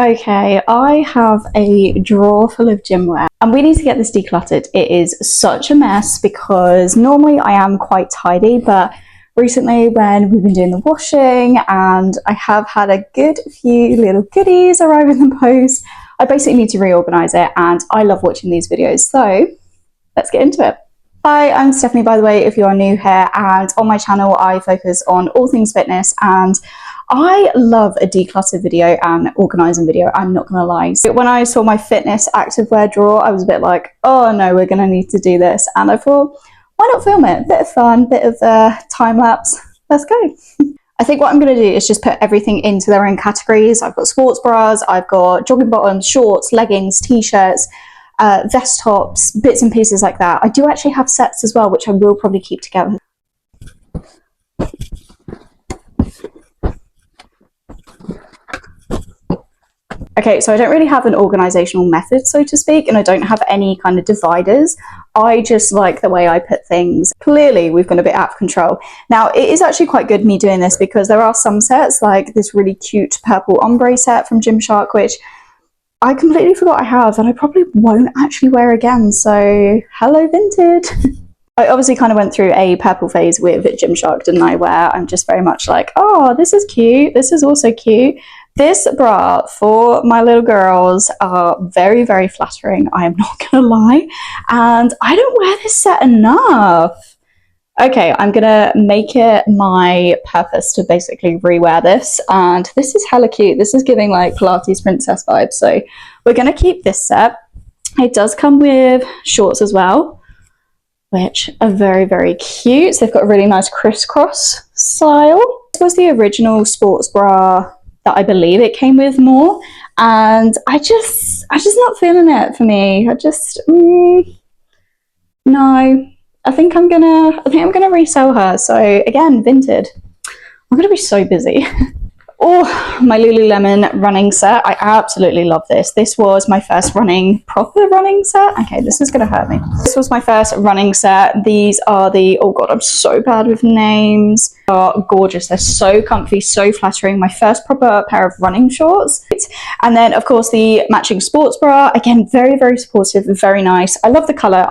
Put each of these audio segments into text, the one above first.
Okay, I have a drawer full of gymwear and we need to get this decluttered. It is such a mess because normally I am quite tidy, but recently when we've been doing the washing and I have had a good few little goodies arrive in the post, I basically need to reorganize it, and I love watching these videos, so let's get into it. Hi, I'm Stephanie, by the way, if you are new here, and on my channel I focus on all things fitness, and I love a declutter video and organising video, I'm not gonna lie. So when I saw my fitness activewear drawer, I was a bit like, oh no, we're gonna need to do this, and I thought, why not film it? Bit of fun, bit of time lapse, let's go. I think what I'm going to do is just put everything into their own categories. I've got sports bras, I've got jogging bottoms, shorts, leggings, t-shirts, vest tops, bits and pieces like that. I do actually have sets as well, which I will probably keep together. Okay, so I don't really have an organisational method, so to speak, and I don't have any kind of dividers. I just like the way I put things. Clearly, we've gone a bit out of control. Now, it is actually quite good me doing this because there are some sets, like this really cute purple ombre set from Gymshark, which I completely forgot I have, and I probably won't actually wear again, so hello vintage. I obviously kind of went through a purple phase with Gymshark, didn't I, where I'm just very much like, oh, this is cute, this is also cute. This bra for my little girls are very, very flattering, I am not gonna lie, and I don't wear this set enough. Okay, I'm gonna make it my purpose to basically rewear this, and this is hella cute. This is giving like Pilates princess vibes, so we're gonna keep this set. It does come with shorts as well, which are very, very cute. So they've got a really nice crisscross style. This was the original sports bra that I believe it came with more, and I just not feeling it for me. I just no. I think I'm gonna resell her. So again, vintage. I'm gonna be so busy. Oh, my Lululemon running set. I absolutely love this. This was my first proper running set. Okay, this is gonna hurt me. This was my first running set. These are the, oh god, I'm so bad with names. They are gorgeous. They're so comfy, so flattering. My first proper pair of running shorts. And then of course the matching sports bra. Again, very, very supportive, very nice. I love the color.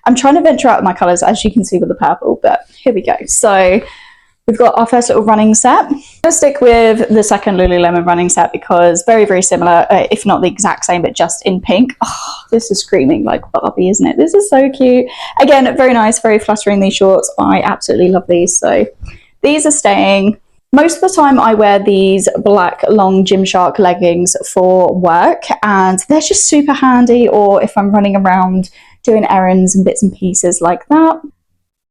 I'm trying to venture out of my colors, as you can see with the purple, but here we go. So we've got our first little running set. I'm gonna stick with the second Lululemon running set because very, very similar, if not the exact same, but just in pink. Oh, this is screaming like Barbie, isn't it? This is so cute. Again, very nice, very flattering, these shorts. I absolutely love these. So these are staying. Most of the time I wear these black long Gymshark leggings for work, and they're just super handy, or if I'm running around doing errands and bits and pieces like that.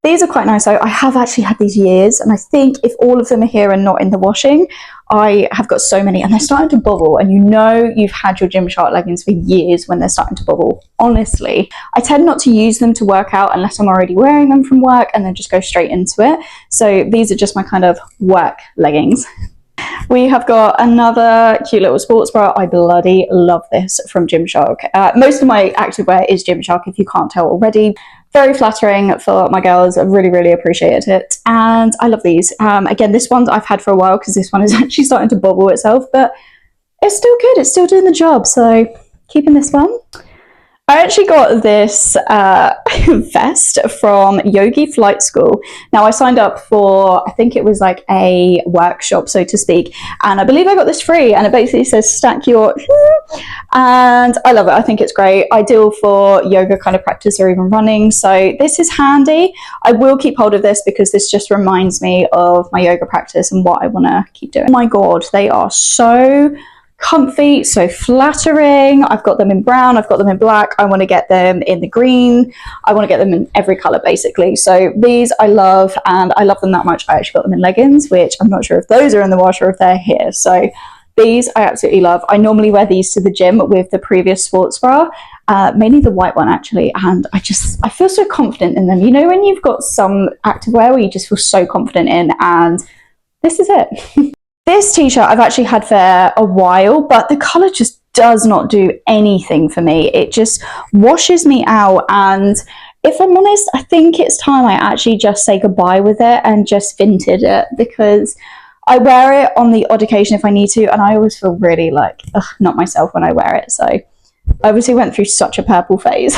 These are quite nice though. I have actually had these years, and I think if all of them are here and not in the washing, I have got so many, and they're starting to bubble, and you know you've had your Gymshark leggings for years when they're starting to bubble. Honestly, I tend not to use them to work out unless I'm already wearing them from work and then just go straight into it. So these are just my kind of work leggings. We have got another cute little sports bra. I bloody love this from Gymshark. Most of my activewear is Gymshark, if you can't tell already. Very flattering for my girls. I really, really appreciate it. And I love these. Again, this one I've had for a while because this one is actually starting to bubble itself, but it's still good. It's still doing the job. So keeping this one. I actually got this vest from Yogi Flight School. Now I signed up for, I think it was like a workshop, so to speak, and I believe I got this free, and it basically says stack your, and I love it. I think it's great. Ideal for yoga kind of practice or even running. So this is handy. I will keep hold of this because this just reminds me of my yoga practice and what I want to keep doing. Oh my god, they are so comfy, so flattering. I've got them in brown, I've got them in black, I want to get them in the green, I want to get them in every color basically. So these I love, and I love them that much I actually got them in leggings, which I'm not sure if those are in the wash or if they're here. So these I absolutely love. I normally wear these to the gym with the previous sports bra, mainly the white one actually, and I feel so confident in them. You know when you've got some activewear where you just feel so confident in, and this is it. This t-shirt I've actually had for a while, but the colour just does not do anything for me. It just washes me out, and if I'm honest, I think it's time I actually just say goodbye with it and just vintage it, because I wear it on the odd occasion if I need to, and I always feel really like, ugh, not myself when I wear it. So I obviously went through such a purple phase.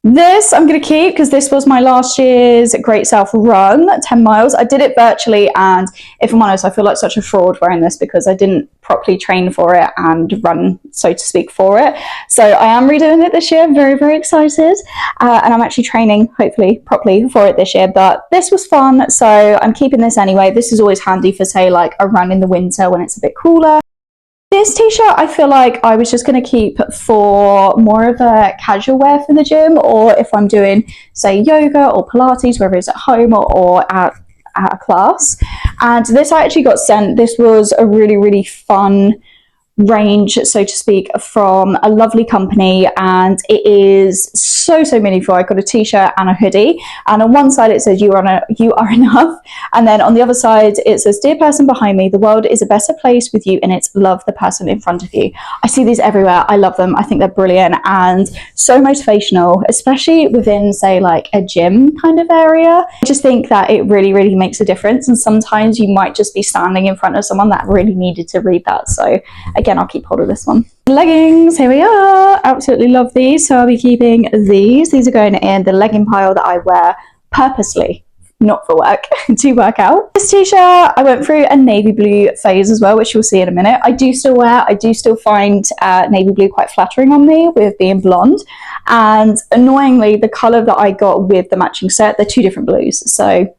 This I'm going to keep because this was my last year's Great South run, 10 miles. I did it virtually, and if I'm honest, I feel like such a fraud wearing this because I didn't properly train for it and run, so to speak, for it. So I am redoing it this year. I'm very, very excited. And I'm actually training, hopefully, properly for it this year. But this was fun, so I'm keeping this anyway. This is always handy for, say, like a run in the winter when it's a bit cooler. This t-shirt I feel like I was just going to keep for more of a casual wear for the gym, or if I'm doing, say, yoga or Pilates, whether it's at home or at a class. And this I actually got sent. This was a really, really fun range, so to speak, from a lovely company, and it is so meaningful. I got a t-shirt and a hoodie, and on one side it says you are enough, and then on the other side it says, dear person behind me, the world is a better place with you in it. Love the person in front of you. I see these everywhere. I love them. I think they're brilliant and so motivational, especially within, say, like a gym kind of area. I just think that it really makes a difference, and sometimes you might just be standing in front of someone that really needed to read that. So again, I'll keep hold of this one. Leggings, here we are. Absolutely love these, so I'll be keeping these. These are going in the legging pile that I wear purposely, not for work, to work out. This t-shirt, I went through a navy blue phase as well, which you'll see in a minute. I do still find navy blue quite flattering on me with being blonde. And annoyingly, the colour that I got with the matching set, they're two different blues. So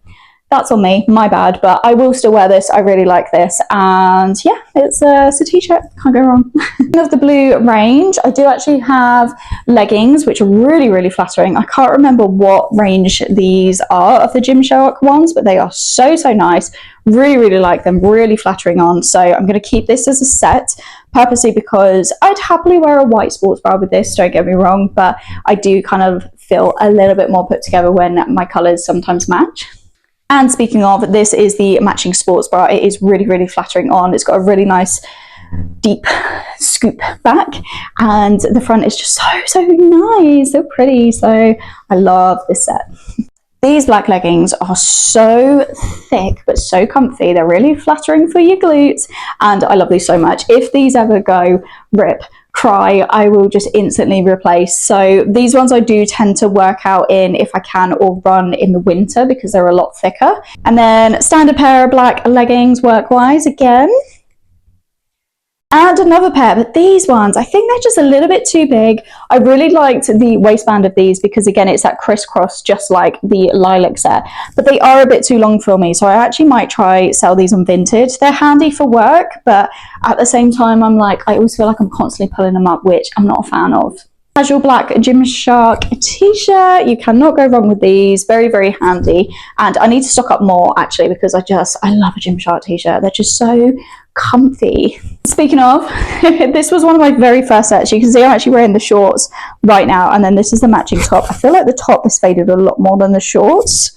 that's on me, my bad, but I will still wear this. I really like this, and yeah, it's a t-shirt, can't go wrong. Of the blue range, I do actually have leggings, which are really flattering. I can't remember what range these are of the Gymshark ones, but they are so nice. Really like them, really flattering on. So I'm going to keep this as a set, purposely because I'd happily wear a white sports bra with this, don't get me wrong, but I do kind of feel a little bit more put together when my colours sometimes match. And speaking of, this is the matching sports bra. It is really flattering on. It's got a really nice deep scoop back, and the front is just so nice, so pretty. So I love this set. These black leggings are so thick but so comfy. They're really flattering for your glutes, and I love these so much. If these ever go rip, cry, I will just instantly replace. So these ones I do tend to work out in if I can, or run in the winter because they're a lot thicker. And then standard pair of black leggings work-wise again. And another pair, but these ones, I think they're just a little bit too big. I really liked the waistband of these because, again, it's that crisscross, just like the lilac set, but they are a bit too long for me. So I actually might try sell these on Vinted. They're handy for work, but at the same time, I'm like, I always feel like I'm constantly pulling them up, which I'm not a fan of. Casual black Gymshark t-shirt, you cannot go wrong with these. Very handy, and I need to stock up more actually because I love a Gymshark t-shirt. They're just so comfy. Speaking of, this was one of my very first sets. You can see I'm actually wearing the shorts right now, and then this is the matching top. I feel like the top is faded a lot more than the shorts.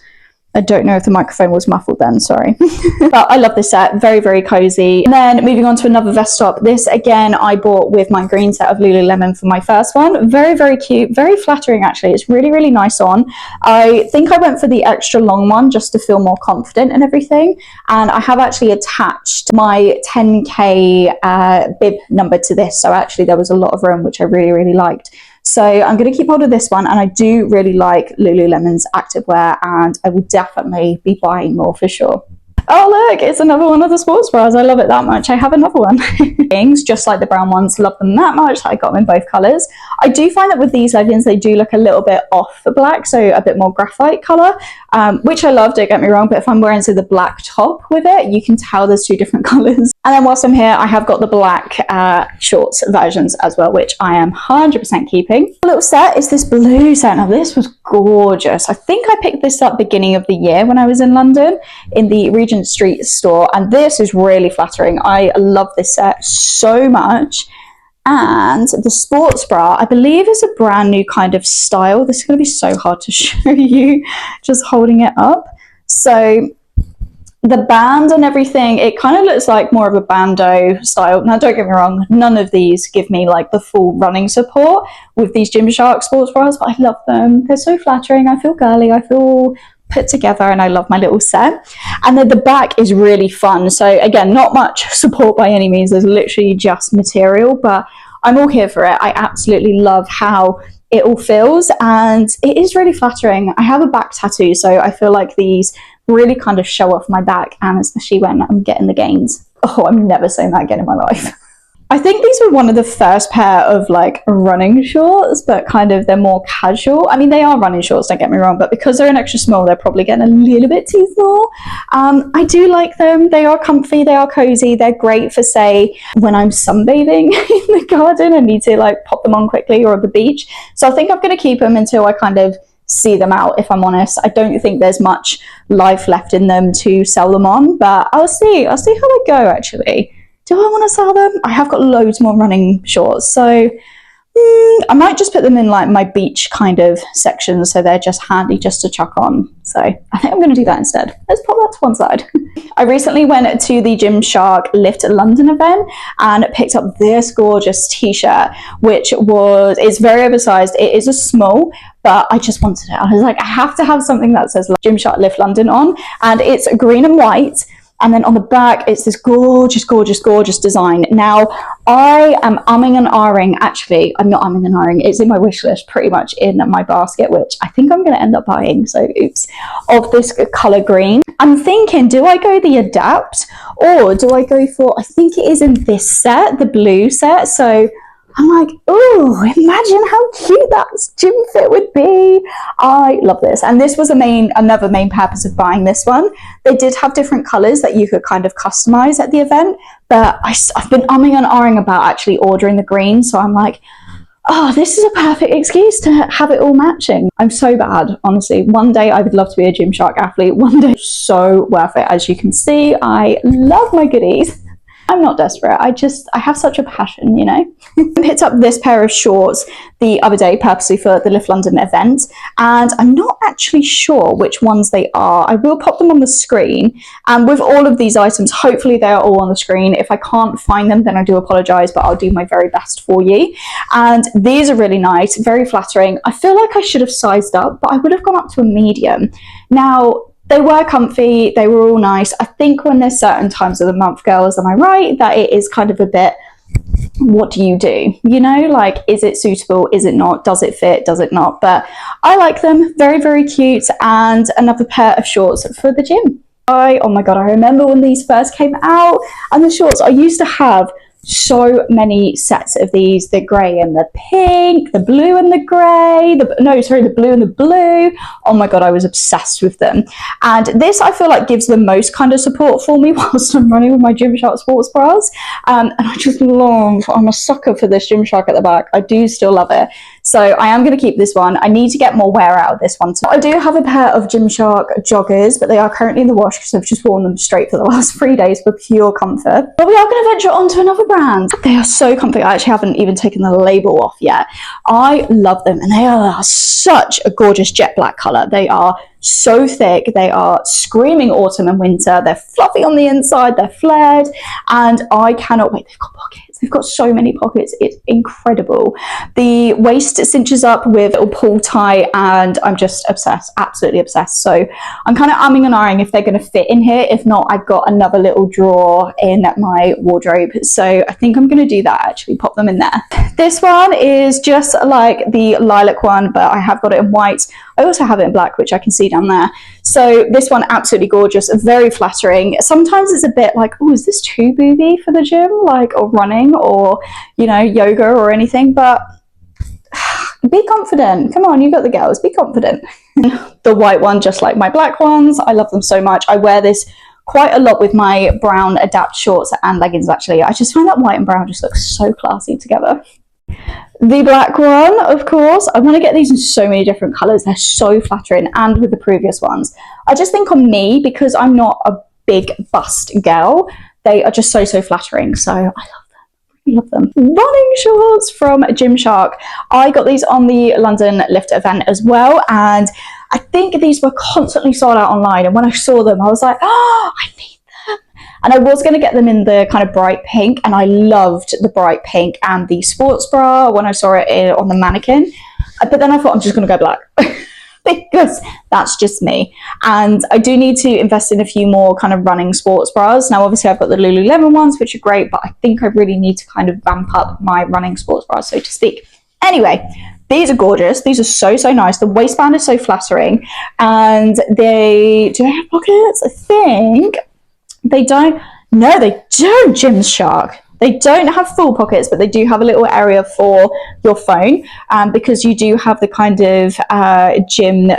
I don't know if the microphone was muffled then, sorry. But I love this set, very cozy. And then moving on to another vest top. This again, I bought with my green set of Lululemon for my first one. Very cute, very flattering actually. It's really nice on. I think I went for the extra long one just to feel more confident and everything. And I have actually attached my 10K bib number to this. So actually there was a lot of room, which I really liked. So I'm going to keep hold of this one, and I do really like Lululemon's activewear, and I will definitely be buying more for sure. Oh look, it's another one of the sports bras. I love it that much. I have another one. Things just like the brown ones, love them that much. I got them in both colours. I do find that with these leggings, they do look a little bit off the black, so a bit more graphite colour, which I love, don't get me wrong, but if I'm wearing the black top with it, you can tell there's two different colours. And then whilst I'm here, I have got the black shorts versions as well, which I am 100% keeping. The little set is this blue set. Now this was gorgeous. I think I picked this up beginning of the year when I was in London in the Regent Street store, and this is really flattering. I love this set so much. And the sports bra, I believe, is a brand new kind of style. This is going to be so hard to show you just holding it up. So the band and everything, it kind of looks like more of a bandeau style. Now don't get me wrong, none of these give me like the full running support with these Gymshark sports bras, but I love them. They're so flattering. I feel girly, I feel put together, and I love my little set. And then the back is really fun. So again, not much support by any means. There's literally just material, but I'm all here for it. I absolutely love how it all feels, and it is really flattering. I have a back tattoo, so I feel like these really kind of show off my back, and especially when I'm getting the gains. Oh, I'm never saying that again in my life. I think these were one of the first pair of like running shorts, but kind of they're more casual. I mean, they are running shorts, don't get me wrong, but because they're an extra small, they're probably getting a little bit too small. I do like them. They are comfy, they are cozy. They're great for, say, when I'm sunbathing in the garden and need to like pop them on quickly, or at the beach. So I think I'm going to keep them until I kind of see them out, if I'm honest. I don't think there's much life left in them to sell them on, but I'll see how they go actually. Do I want to sell them? I have got loads more running shorts, so I might just put them in like my beach kind of section, so they're just handy just to chuck on. So I think I'm going to do that instead. Let's pop that to one side. I recently went to the Gymshark Lift London event and picked up this gorgeous t-shirt, which is very oversized. It is a small, but I just wanted it. I was like, I have to have something that says Gymshark Lift London on, and it's green and white. And then on the back, it's this gorgeous, gorgeous, gorgeous design. Now, I am umming and ahhing. Actually, I'm not umming and ahhing. It's in my wish list, pretty much in my basket, which I think I'm going to end up buying. So, oops, of this color green. I'm thinking, do I go the Adapt, or do I go for, I think it is in this set, the blue set. So I'm like, oh, imagine how cute that gym fit would be. I love this. And this was another main purpose of buying this one. They did have different colors that you could kind of customize at the event, but I've been umming and ahhing about actually ordering the green. So I'm like, oh, this is a perfect excuse to have it all matching. I'm so bad, honestly. One day I would love to be a Gymshark athlete. One day, so worth it. As you can see, I love my goodies. I'm not desperate. I have such a passion, you know. I picked up this pair of shorts the other day purposely for the Lift London event, and I'm not actually sure which ones they are. I will pop them on the screen, and with all of these items, hopefully they are all on the screen. If I can't find them, then I do apologize, but I'll do my very best for you. And these are really nice, very flattering. I feel like I should have sized up, but I would have gone up to a medium. Now, they were comfy, they were all nice. I think when there's certain times of the month, girls, am I right, that it is kind of a bit, what do you do? You know, like, is it suitable? Is it not? Does it fit? Does it not? But I like them, very, very cute. And another pair of shorts for the gym. Oh my God, I remember when these first came out, and the shorts, I used to have so many sets of these, the grey and the pink, the blue and the grey, the blue and the blue. Oh my God, I was obsessed with them. And this, I feel like, gives the most kind of support for me whilst I'm running with my Gymshark sports bras. And I just I'm a sucker for this Gymshark at the back. I do still love it. So I am going to keep this one. I need to get more wear out of this one. So I do have a pair of Gymshark joggers, but they are currently in the wash because I've just worn them straight for the last 3 days for pure comfort. But we are going to venture on to another brand. They are so comfy. I actually haven't even taken the label off yet. I love them, and they are such a gorgeous jet black color. They are so thick. They are screaming autumn and winter. They're fluffy on the inside. They're flared, and I cannot wait. They've got pockets. They've got so many pockets. It's incredible. The waist cinches up with a pull tie, and I'm just obsessed, absolutely obsessed. So I'm kind of umming and ahhing if they're going to fit in here. If not, I've got another little drawer in my wardrobe. So I think I'm going to do that, actually pop them in there. This one is just like the lilac one, but I have got it in white. I also have it in black, which I can see down there. So this one, absolutely gorgeous, very flattering. Sometimes it's a bit like, oh, is this too booby for the gym, like, or running, or, you know, yoga or anything? But be confident. Come on, you got the girls, be confident. The white one, just like my black ones, I love them so much. I wear this quite a lot with my brown Adapt shorts and leggings, actually. I just find that white and brown just looks so classy together. The black one, of course, I want to get these in so many different colours. They're so flattering, and with the previous ones. I just think on me, because I'm not a big bust girl, they are just so flattering. So I love them. Running shorts from Gymshark. I got these on the London Lift event as well, and I think these were constantly sold out online, and when I saw them I was like, oh, I need them. And I was going to get them in the kind of bright pink, and I loved the bright pink and the sports bra when I saw it on the mannequin, but then I thought I'm just going to go black. because that's just me. And I do need to invest in a few more kind of running sports bras. Now, obviously I've got the Lululemon ones, which are great, but I think I really need to kind of vamp up my running sports bras, so to speak. Anyway, these are gorgeous. These are so, so nice. The waistband is so flattering, and do they have pockets? I think they don't. No, they don't, Gymshark. They don't have full pockets, but they do have a little area for your phone, because you do have the kind of gym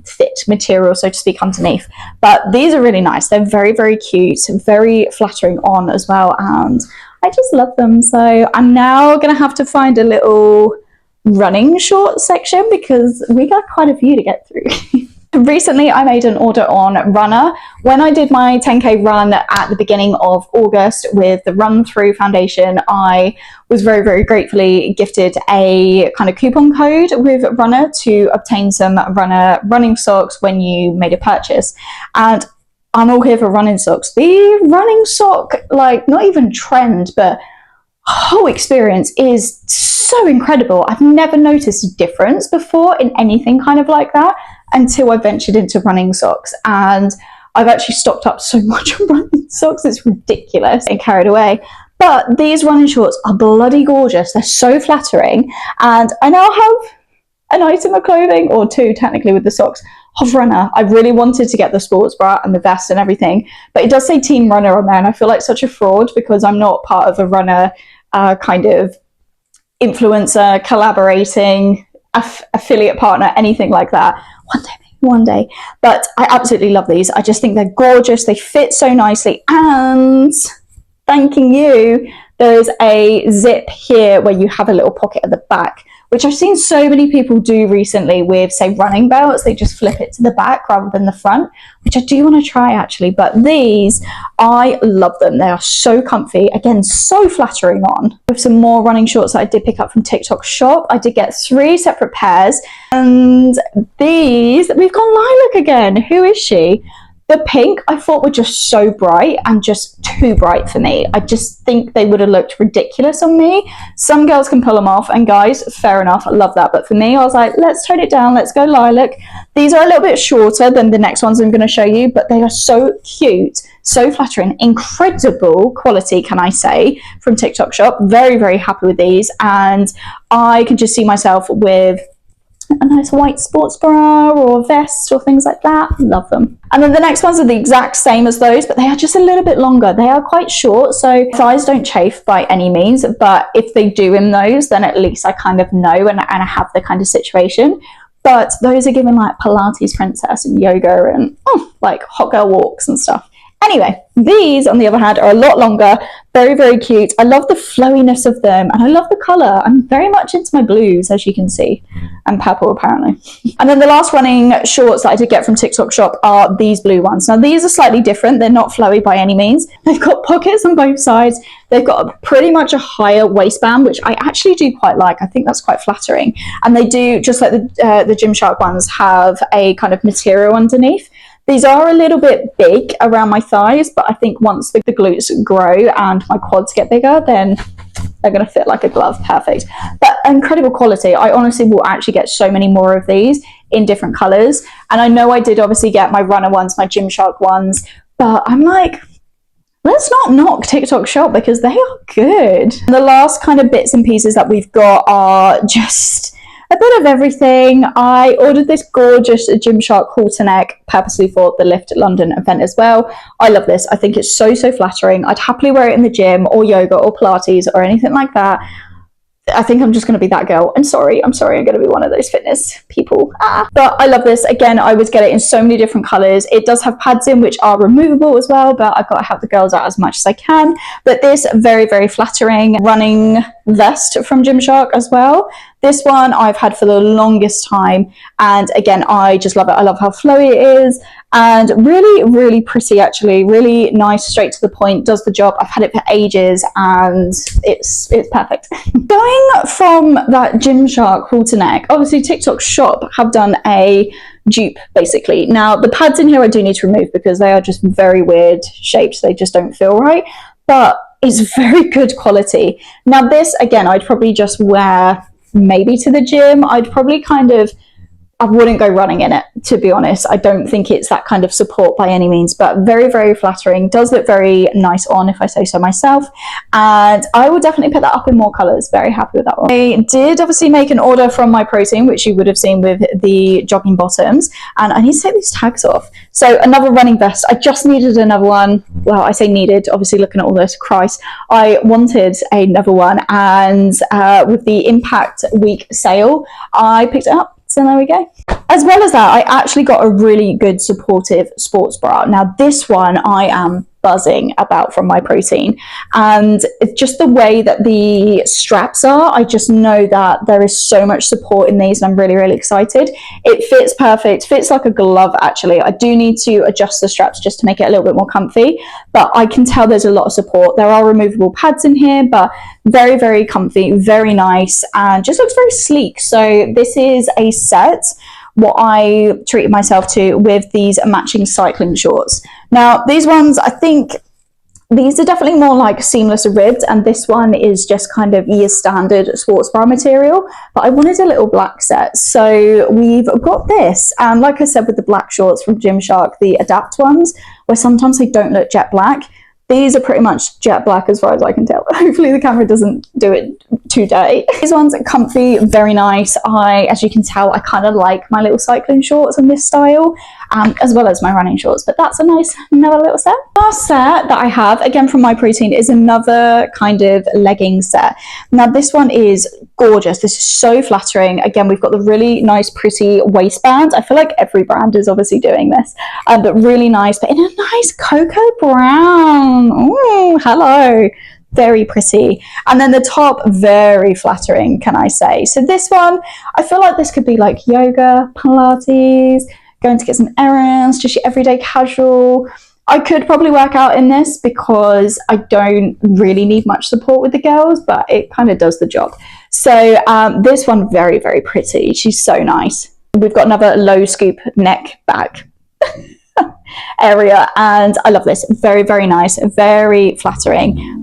fit material, so to speak, underneath. But these are really nice. They're very, very cute, very flattering on as well, and I just love them. So I'm now going to have to find a little running short section because we got quite a few to get through. Recently, I made an order on Runner. When I did my 10K run at the beginning of August with the Run Through Foundation, I was very, very gratefully gifted a kind of coupon code with Runner to obtain some Runner running socks when you made a purchase. And I'm all here for running socks. The running sock, like, not even trend, but whole experience is so incredible. I've never noticed a difference before in anything kind of like that until I ventured into running socks, and I've actually stocked up so much on running socks, it's ridiculous and carried away. But these running shorts are bloody gorgeous. They're so flattering, and I now have an item of clothing, or two technically, with the socks of Runner. I really wanted to get the sports bra and the vest and everything, but it does say Team Runner on there, and I feel like such a fraud because I'm not part of a Runner kind of influencer, collaborating, affiliate partner, anything like that. One day. But I absolutely love these. I just think they're gorgeous. They fit so nicely. And thanking you, there's a zip here where you have a little pocket at the back, which I've seen so many people do recently with, say, running belts. They just flip it to the back rather than the front, which I do want to try actually. But these, I love them. They are so comfy. Again, so flattering on. With some more running shorts that I did pick up from TikTok Shop, I did get 3 separate pairs. And these, we've got Lilac again. Who is she? The pink I thought were just so bright and just too bright for me. I just think they would have looked ridiculous on me. Some girls can pull them off, and guys, fair enough, I love that. But for me, I was like, let's tone it down, let's go lilac. These are a little bit shorter than the next ones I'm going to show you, but they are so cute, so flattering, incredible quality, can I say, from TikTok Shop. Very, very happy with these, and I can just see myself with a nice white sports bra or vest or things like that. Love them. And then the next ones are the exact same as those, but they are just a little bit longer. They are quite short, so thighs don't chafe by any means, but if they do in those, then at least I kind of know and I have the kind of situation. But those are given like Pilates princess and yoga and like hot girl walks and stuff. Anyway, these, on the other hand, are a lot longer, very, very cute. I love the flowiness of them, and I love the colour. I'm very much into my blues, as you can see, and purple, apparently. And then the last running shorts that I did get from TikTok Shop are these blue ones. Now, these are slightly different. They're not flowy by any means. They've got pockets on both sides. They've got pretty much a higher waistband, which I actually do quite like. I think that's quite flattering. And they do, just like the Gymshark ones, have a kind of material underneath. These are a little bit big around my thighs, but I think once the glutes grow and my quads get bigger, then they're going to fit like a glove. Perfect. But incredible quality. I honestly will actually get so many more of these in different colours. And I know I did obviously get my Runner ones, my Gymshark ones, but I'm like, let's not knock TikTok Shop because they are good. And the last kind of bits and pieces that we've got are just a bit of everything. I ordered this gorgeous Gymshark halter neck purposely for the Lift London event as well. I love this. I think it's so, so flattering. I'd happily wear it in the gym or yoga or Pilates or anything like that. I think I'm just going to be that girl. I'm sorry. I'm going to be one of those fitness people. But I love this. Again, I would get it in so many different colours. It does have pads in which are removable as well, but I've got to help the girls out as much as I can. But this very, very flattering running vest from Gymshark as well. This one I've had for the longest time, and again, I just love it. I love how flowy it is, and really, really pretty actually. Really nice, straight to the point, does the job. I've had it for ages, and it's perfect. Going from that Gymshark halter neck, obviously TikTok Shop have done a dupe basically. Now the pads in here I do need to remove because they are just very weird shaped. They just don't feel right, but it's very good quality. Now this, again, I'd probably just wear maybe to the gym. I'd probably kind of I wouldn't go running in it, to be honest. I don't think it's that kind of support by any means, but very, very flattering. Does look very nice on, if I say so myself. And I will definitely put that up in more colors. Very happy with that one. I did obviously make an order from My Protein, which you would have seen with the jogging bottoms. And I need to take these tags off. So another running vest. I just needed another one. Well, I say needed, obviously looking at all this, Christ. I wanted another one. And with the Impact Week sale, I picked it up. So there we go. As well as that, I actually got a really good supportive sports bra. Now this one I am buzzing about from My Protein, and it's just the way that the straps are. I just know that there is so much support in these, and I'm really, really excited. It fits perfect, fits like a glove actually. I do need to adjust the straps just to make it a little bit more comfy, but I can tell there's a lot of support. There are removable pads in here, but very, very comfy, very nice, and just looks very sleek. So this is a set what I treated myself to with these matching cycling shorts. Now these ones, I think these are definitely more like seamless ribbed, and this one is just kind of your standard sports bra material, but I wanted a little black set, so we've got this. And like I said with the black shorts from Gymshark, the Adapt ones, where sometimes they don't look jet black, these are pretty much jet black as far as I can tell. Hopefully the camera doesn't do it too dirty. These ones are comfy, very nice. As you can tell, I kind of like my little cycling shorts in this style, as well as my running shorts, but that's a nice another little set. Last set that I have, again from My Protein, is another kind of legging set. Now this one is gorgeous. This is so flattering. Again, we've got the really nice pretty waistband. I feel like every brand is obviously doing this, but really nice, but in a nice cocoa brown. Ooh, hello. Very pretty. And then the top, very flattering, can I say. So this one, I feel like this could be like yoga, Pilates, going to get some errands, just your everyday casual. I could probably work out in this because I don't really need much support with the girls, but it kind of does the job. So this one, very, very pretty. She's so nice. We've got another low scoop neck back area, and I love this. Very, very nice, very flattering.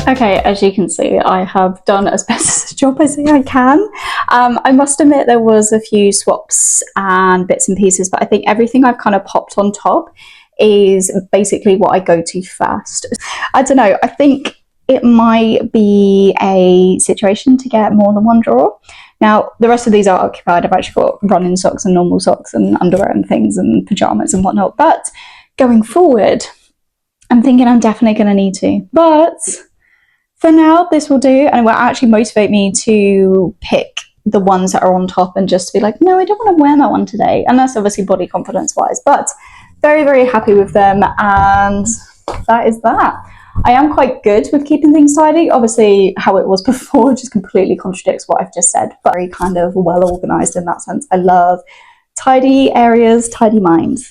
Okay, as you can see, I have done as best a job as I can. I must admit there was a few swaps and bits and pieces, but I think everything I've kind of popped on top is basically what I go to first. I don't know, I think it might be a situation to get more than one drawer. Now, the rest of these are occupied. I've actually got running socks and normal socks and underwear and things and pajamas and whatnot, but going forward, I'm thinking I'm definitely going to need to. But for now, this will do, and it will actually motivate me to pick the ones that are on top and just be like, no, I don't want to wear that one today. And that's obviously body confidence wise, but very, very happy with them. And that is that. I am quite good with keeping things tidy. Obviously, how it was before just completely contradicts what I've just said, but very kind of well organized in that sense. I love tidy areas, tidy minds.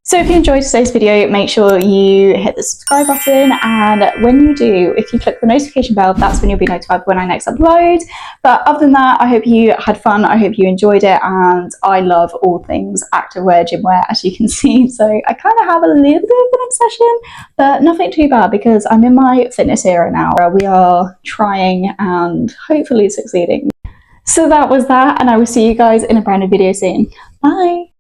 So if you enjoyed today's video, make sure you hit the subscribe button, and when you do, if you click the notification bell, that's when you'll be notified when I next upload. But other than that, I hope you had fun, I hope you enjoyed it, and I love all things activewear, gymwear, as you can see. So I kind of have a little bit of an obsession, but nothing too bad because I'm in my fitness era now, where we are trying and hopefully succeeding. So that was that, and I will see you guys in a brand new video soon. Bye!